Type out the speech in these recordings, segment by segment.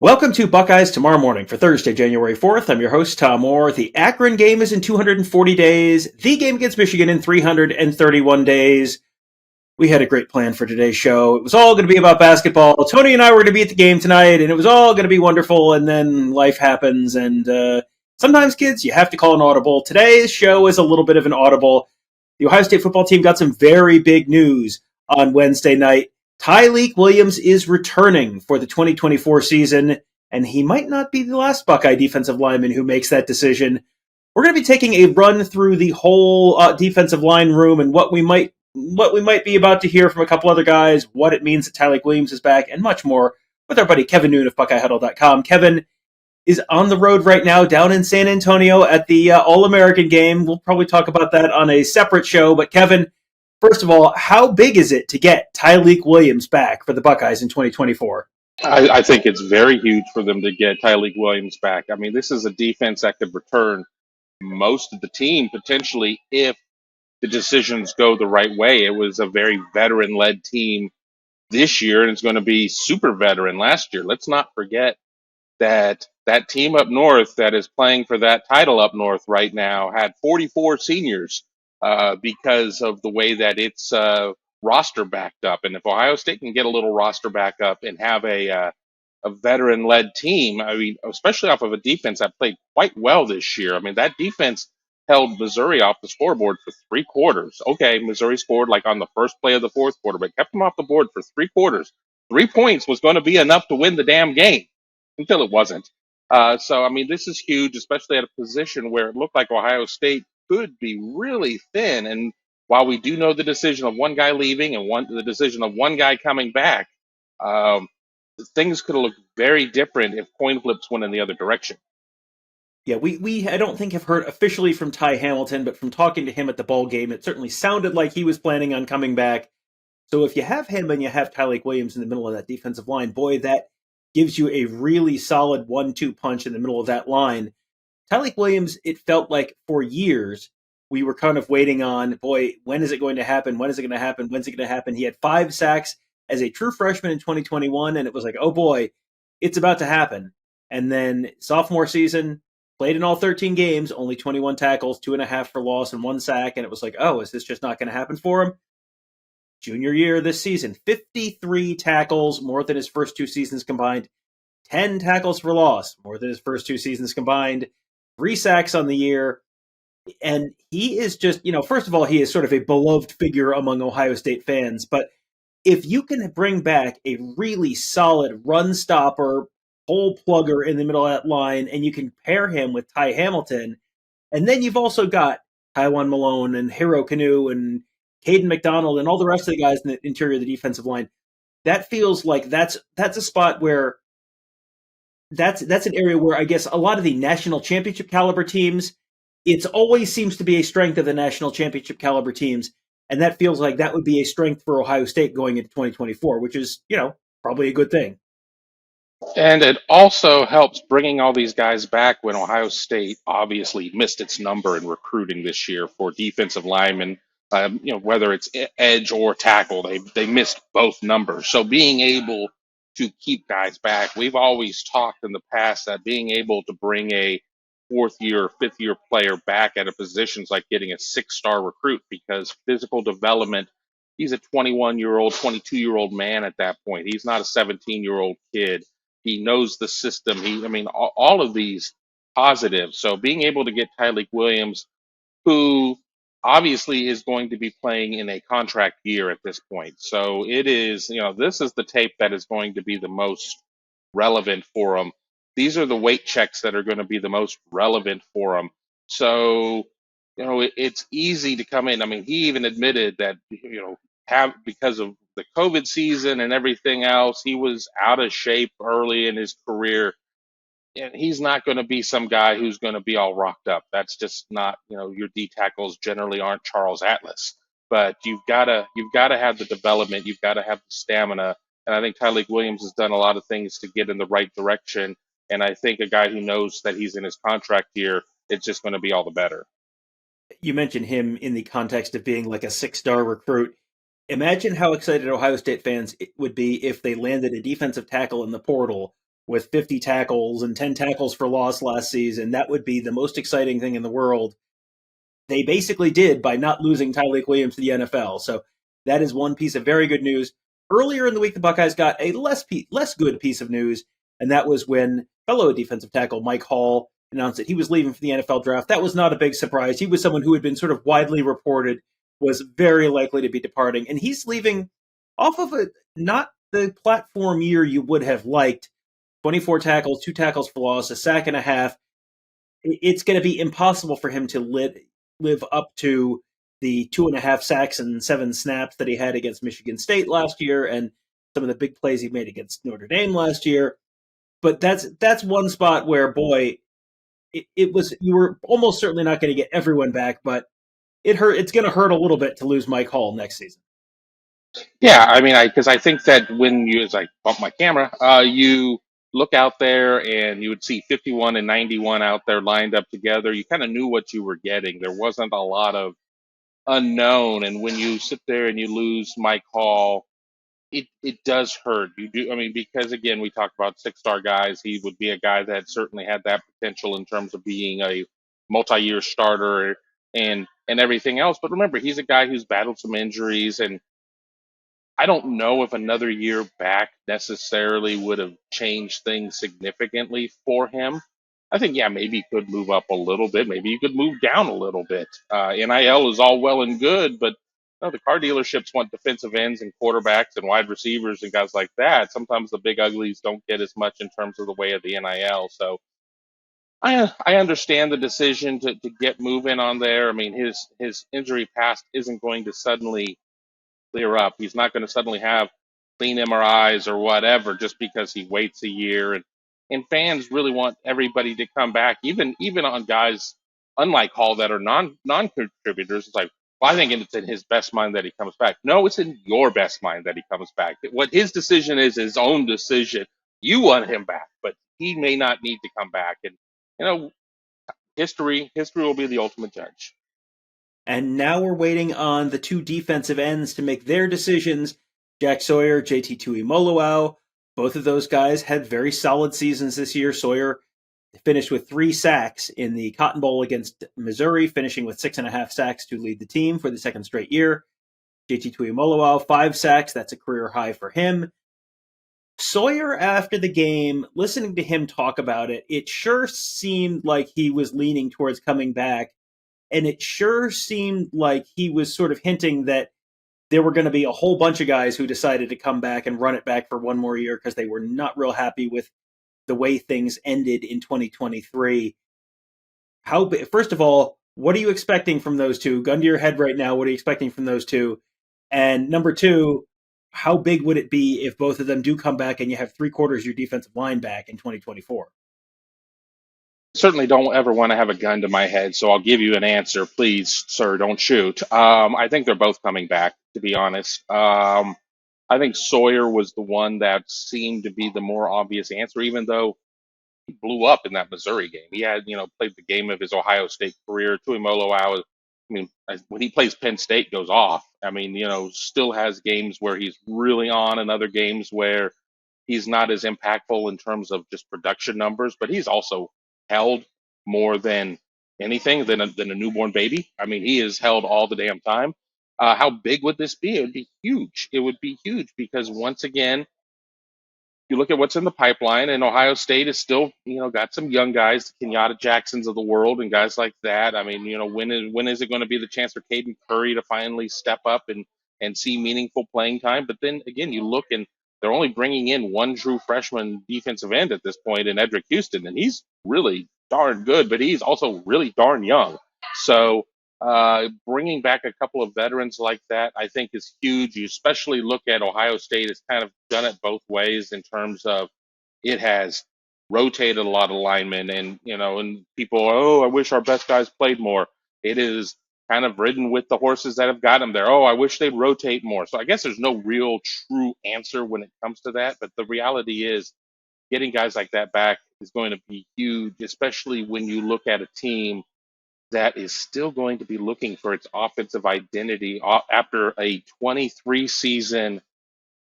Welcome to Buckeyes Tomorrow Morning for Thursday, January 4th. I'm your host, Tom Orr. The Akron game is in 240 days. The game against Michigan in 331 days. We had a great plan for today's show. It was all going to be about basketball. Tony and I were going to be at the game tonight, and it was all going to be wonderful, and then life happens, and sometimes, kids, you have to call an audible. Today's show is a little bit of an audible. The Ohio State football team got some very big news on Wednesday night. Tyleik Williams is returning for the 2024 season, and he might not be the last Buckeye defensive lineman who makes that decision. We're going to be taking a run through the whole defensive line room and what we might be about to hear from a couple other guys, what it means that Tyleik Williams is back, and much more with our buddy Kevin Noon of BuckeyeHuddle.com. Kevin is on the road right now down in San Antonio at the All-American game. We'll probably talk about that on a separate show, but Kevin, first of all, how big is it to get Tyleik Williams back for the Buckeyes in 2024? I think it's very huge for them to get Tyleik Williams back. I mean, this is a defense that could return most of the team potentially if the decisions go the right way. It was a very veteran-led team this year, and it's going to be super veteran last year. Let's not forget that team up north that is playing for that title up north right now had 44 seniors because of the way that its roster backed up. And if Ohio State can get a little roster back up and have a veteran-led team, I mean, especially off of a defense that played quite well this year. I mean, that defense held Missouri off the scoreboard for 3 quarters. Okay, Missouri scored like on the first play of the fourth quarter, but kept them off the board for 3 quarters. 3 points was going to be enough to win the damn game until it wasn't. So, I mean, this is huge, especially at a position where it looked like Ohio State could be really thin. And while we do know the decision of one guy leaving and the decision of one guy coming back, um, things could have looked very different if coin flips went in the other direction. Yeah, we I don't think have heard officially from Ty Hamilton, but from talking to him at the ball game, it certainly sounded like he was planning on coming back. So if you have him and you have Tyleik Williams in the middle of that defensive line, boy, that gives you a really solid 1-2 punch in the middle of that line. Tyleik Williams, it felt like for years we were kind of waiting on, boy, when is it going to happen? When is it going to happen? When's it going to happen? He had 5 sacks as a true freshman in 2021, and it was like, oh boy, it's about to happen. And then sophomore season, played in all 13 games, only 21 tackles, 2.5 for loss, and 1 sack. And it was like, oh, is this just not going to happen for him? Junior year this season, 53 tackles, more than his first 2 seasons combined. 10 tackles for loss, more than his first 2 seasons combined. 3 sacks on the year. And he is just, first of all, he is sort of a beloved figure among Ohio State fans. But if you can bring back a really solid run stopper, hole plugger in the middle of that line, and you can pair him with Ty Hamilton, and then you've also got Tywone Malone and Hero Canoe and Caden McDonald and all the rest of the guys in the interior of the defensive line, that feels like that's a spot where that's an area where I guess a lot of the national championship caliber teams, it's always seems to be a strength of the national championship caliber teams, and that feels like that would be a strength for Ohio State going into 2024, which is, probably a good thing. And it also helps bringing all these guys back when Ohio State obviously missed its number in recruiting this year for defensive linemen. Whether it's edge or tackle, they missed both numbers. So being able to keep guys back, we've always talked in the past that being able to bring a 4th-year, 5th-year player back at a position is like getting a 6-star recruit because physical development. He's a 21-year-old, 22-year-old man at that point. He's not a 17-year-old kid. He knows the system. All of these positives. So being able to get Tyleik Williams, who obviously is going to be playing in a contract year at this point. So it is, this is the tape that is going to be the most relevant for him. These are the weight checks that are going to be the most relevant for him. So, it's easy to come in. I mean, he even admitted that, because of the COVID season and everything else, he was out of shape early in his career. And he's not going to be some guy who's going to be all rocked up. That's just not, your D tackles generally aren't Charles Atlas. But you've got to have the development. You've got to have the stamina. And I think Tyleik Williams has done a lot of things to get in the right direction. And I think a guy who knows that he's in his contract year, it's just going to be all the better. You mentioned him in the context of being like a 6-star recruit. Imagine how excited Ohio State fans would be if they landed a defensive tackle in the portal with 50 tackles and 10 tackles for loss last season. That would be the most exciting thing in the world. They basically did by not losing Tyleik Williams to the NFL. So that is one piece of very good news. Earlier in the week, the Buckeyes got a less good piece of news, and that was when fellow defensive tackle Mike Hall announced that he was leaving for the NFL draft. That was not a big surprise. He was someone who had been sort of widely reported was very likely to be departing, and he's leaving off of a not the platform year you would have liked. 24 tackles, 2 tackles for loss, a sack and a half. It's going to be impossible for him to live up to the 2.5 sacks and 7 snaps that he had against Michigan State last year and some of the big plays he made against Notre Dame last year. But that's one spot where, boy, it was, you were almost certainly not going to get everyone back, but it's going to hurt a little bit to lose Mike Hall next season. Yeah, I mean, because I think that when you, as I bump my camera, you look out there and you would see 51 and 91 out there lined up together. You kind of knew what you were getting. There wasn't a lot of unknown. And when you sit there and you lose Mike Hall, it does hurt. You do, I mean, because again, we talked about 6-star guys. He would be a guy that certainly had that potential in terms of being a multi-year starter and everything else. But remember, he's a guy who's battled some injuries, and I don't know if another year back necessarily would have changed things significantly for him. I think, yeah, maybe he could move up a little bit. Maybe he could move down a little bit. NIL is all well and good, but the car dealerships want defensive ends and quarterbacks and wide receivers and guys like that. Sometimes the big uglies don't get as much in terms of the way of the NIL. So I understand the decision to get moving on there. I mean, his injury past isn't going to suddenly clear up. He's not going to suddenly have clean MRIs or whatever just because he waits a year. And fans really want everybody to come back, even on guys unlike Hall that are non contributors. It's like, well, I think it's in his best mind that he comes back. No, it's in your best mind that he comes back. What his decision is his own decision. You want him back, but he may not need to come back. And you know, history will be the ultimate judge. And now we're waiting on the 2 defensive ends to make their decisions. Jack Sawyer, JT Tuimoloau. Both of those guys had very solid seasons this year. Sawyer finished with 3 sacks in the Cotton Bowl against Missouri, finishing with 6.5 sacks to lead the team for the second straight year. JT Tuimoloau, 5 sacks. That's a career high for him. Sawyer, after the game, listening to him talk about it, it sure seemed like he was leaning towards coming back. And it sure seemed like he was sort of hinting that there were going to be a whole bunch of guys who decided to come back and run it back for one more year because they were not real happy with the way things ended in 2023. First of all, what are you expecting from those 2? Gun to your head right now, what are you expecting from those 2? And number 2, how big would it be if both of them do come back and you have 3/4 your defensive line back in 2024? Certainly don't ever want to have a gun to my head, so I'll give you an answer. Please, sir, don't shoot. I think they're both coming back, to be honest. I think Sawyer was the one that seemed to be the more obvious answer, even though he blew up in that Missouri game. He had, played the game of his Ohio State career. Tuimoloau, I mean, when he plays Penn State, goes off. I mean, still has games where he's really on and other games where he's not as impactful in terms of just production numbers, but he's also held more than anything than a newborn baby. I mean, he is held all the damn time. How big would this be? It would be huge. It would be huge because once again, you look at what's in the pipeline, and Ohio State is still, got some young guys, the Kenyatta Jacksons of the world, and guys like that. I mean, when is it going to be the chance for Caden Curry to finally step up and see meaningful playing time? But then again, you look and they're only bringing in one true freshman defensive end at this point in Edric Houston, and he's really darn good, but he's also really darn young. So bringing back a couple of veterans like that, I think, is huge. You especially look at Ohio State has kind of done it both ways in terms of it has rotated a lot of linemen, and people, oh, I wish our best guys played more. It is kind of ridden with the horses that have got them there. Oh, I wish they'd rotate more. So I guess there's no real true answer when it comes to that. But the reality is getting guys like that back is going to be huge, especially when you look at a team that is still going to be looking for its offensive identity after a 23 season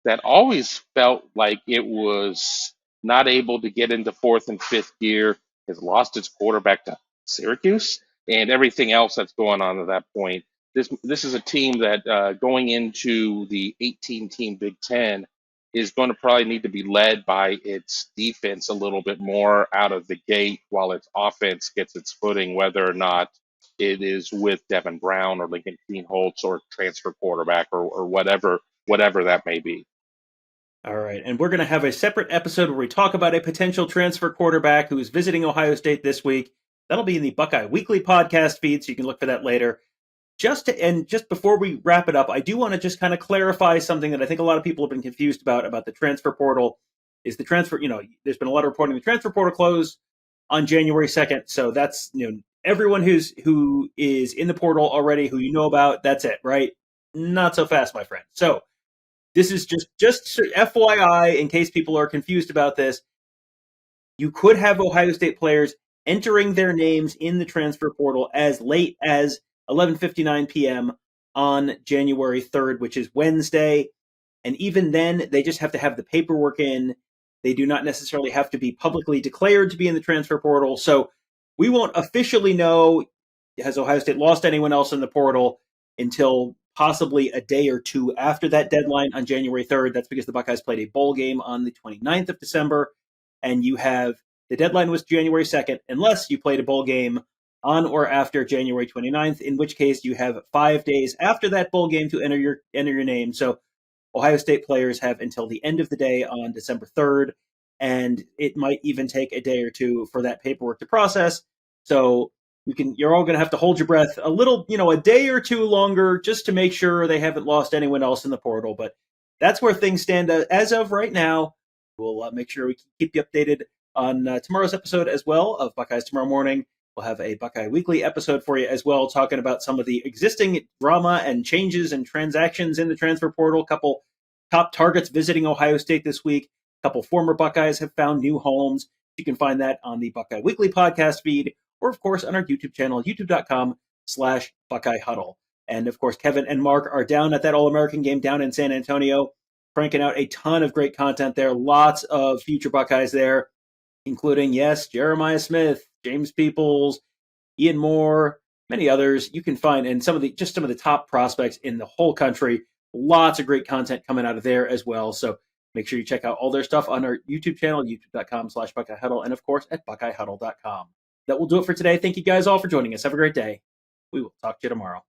that always felt like it was not able to get into fourth and fifth gear, has lost its quarterback to Syracuse, and everything else that's going on at that point. This is a team that going into the 18-team Big Ten is going to probably need to be led by its defense a little bit more out of the gate while its offense gets its footing, whether or not it is with Devin Brown or Lincoln Keenholz or transfer quarterback or whatever that may be. All right, and we're going to have a separate episode where we talk about a potential transfer quarterback who is visiting Ohio State this week. That'll be in the Buckeye Weekly podcast feed, so you can look for that later. Just before we wrap it up, I do want to just kind of clarify something that I think a lot of people have been confused about the transfer portal. Is the transfer, there's been a lot of reporting the transfer portal closed on January 2nd, so that's, everyone who is in the portal already, who you know about, that's it, right? Not so fast, my friend. So this is just FYI, in case people are confused about this. You could have Ohio State players entering their names in the transfer portal as late as 11:59 p.m. on January 3rd, which is Wednesday. And even then, they just have to have the paperwork in. They do not necessarily have to be publicly declared to be in the transfer portal. So we won't officially know, has Ohio State lost anyone else in the portal, until possibly a day or two after that deadline on January 3rd. That's because the Buckeyes played a bowl game on the 29th of December. And the deadline was January 2nd, unless you played a bowl game on or after January 29th, in which case you have 5 days after that bowl game to enter your name. So Ohio State players have until the end of the day on December 3rd, and it might even take a day or two for that paperwork to process. So you're all going to have to hold your breath a little, a day or two longer, just to make sure they haven't lost anyone else in the portal. But that's where things stand as of right now. We'll make sure we keep you updated on tomorrow's episode as well of Buckeyes Tomorrow Morning. We'll have a Buckeye Weekly episode for you as well, talking about some of the existing drama and changes and transactions in the transfer portal. A couple top targets visiting Ohio State this week. A couple former Buckeyes have found new homes. You can find that on the Buckeye Weekly podcast feed, or of course on our YouTube channel, youtube.com/Buckeye Huddle. And of course, Kevin and Mark are down at that All-American game down in San Antonio, cranking out a ton of great content there. Lots of future Buckeyes there, including, yes, Jeremiah Smith, James Peoples, Ian Moore, many others. You can find, and some of the top prospects in the whole country. Lots of great content coming out of there as well. So make sure you check out all their stuff on our YouTube channel, youtube.com/Buckeye Huddle, and of course at BuckeyeHuddle.com. That will do it for today. Thank you guys all for joining us. Have a great day. We will talk to you tomorrow.